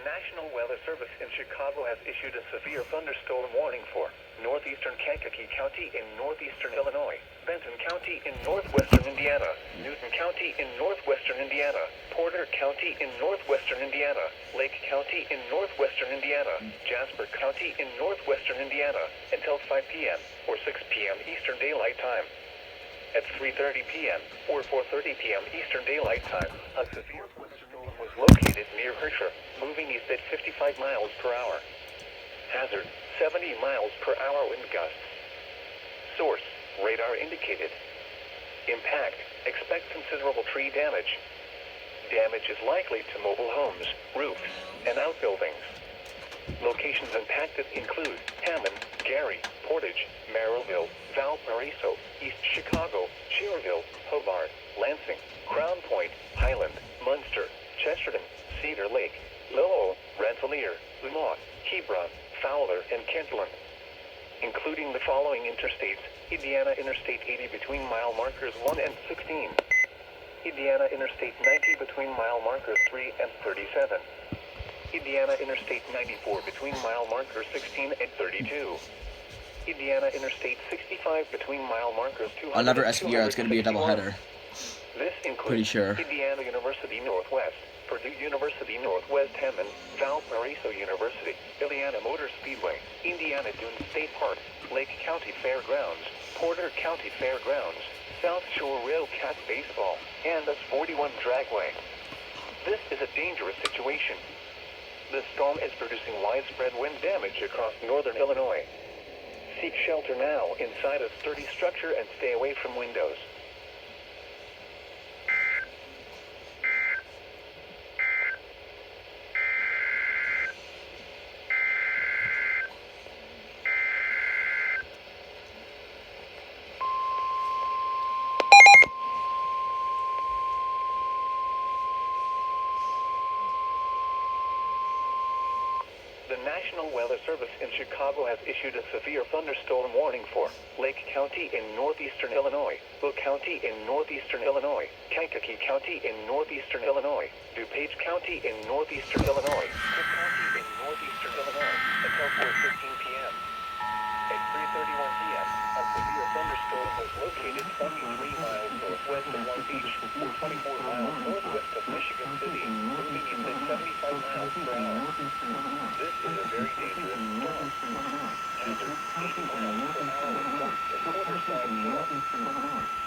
National Weather Service in Chicago has issued a severe thunderstorm warning for northeastern Kankakee County in northeastern Illinois, Benton County in northwestern Indiana, Newton County in northwestern Indiana, Porter County in northwestern Indiana, Lake County in northwestern Indiana, Jasper County in northwestern Indiana, until 5 p.m. or 6 p.m. Eastern Daylight Time. At 3:30 p.m. or 4:30 p.m. Eastern Daylight Time, a severe thunderstorm was located near Herscher, moving east at 55 miles per hour. Hazard, 70 miles per hour wind gusts. Source, radar indicated. Impact, expect considerable tree damage. Damage is likely to mobile homes, roofs, and outbuildings. Locations impacted include Hammond, Gary, Portage, Merrillville, Valparaiso, East Chicago, Cherville, Hobart, Lansing, Crown Point, Highland, Munster, Chesterton, Cedar Lake, Lowell, Rensselaer, Lamont, Hebron, Fowler, and Kentland. Including the following interstates: Indiana Interstate 80 between mile markers 1 and 16. Indiana Interstate 90 between mile markers 3 and 37. Indiana Interstate 94 between mile markers 16 and 32. Indiana Interstate 65 between mile markers 200 Another SVR, it's going to be a doubleheader. This includes Pretty sure. Indiana University Northwest, Purdue University Northwest Hammond, Valparaiso University, Indiana Motor Speedway, Indiana Dunes State Park, Lake County Fairgrounds, Porter County Fairgrounds, South Shore Railcat Baseball, and the 41 Dragway. This is a dangerous situation. The storm is producing widespread wind damage across northern Illinois. Seek shelter now inside a sturdy structure and stay away from windows. The National Weather Service in Chicago has issued a severe thunderstorm warning for Lake County in northeastern Illinois, Will County in northeastern Illinois, Kankakee County in northeastern Illinois, DuPage County in northeastern Illinois, Cook County in northeastern Illinois, until 4:15 p.m. At 3:31 p.m., a severe thunderstorm was located 23 miles northwest of Long Beach, or 24 miles northwest of Michigan City, moving east at 75 miles per hour. This is a very dangerous storm. Hazard, 80 miles per hour, and quarter-side storm.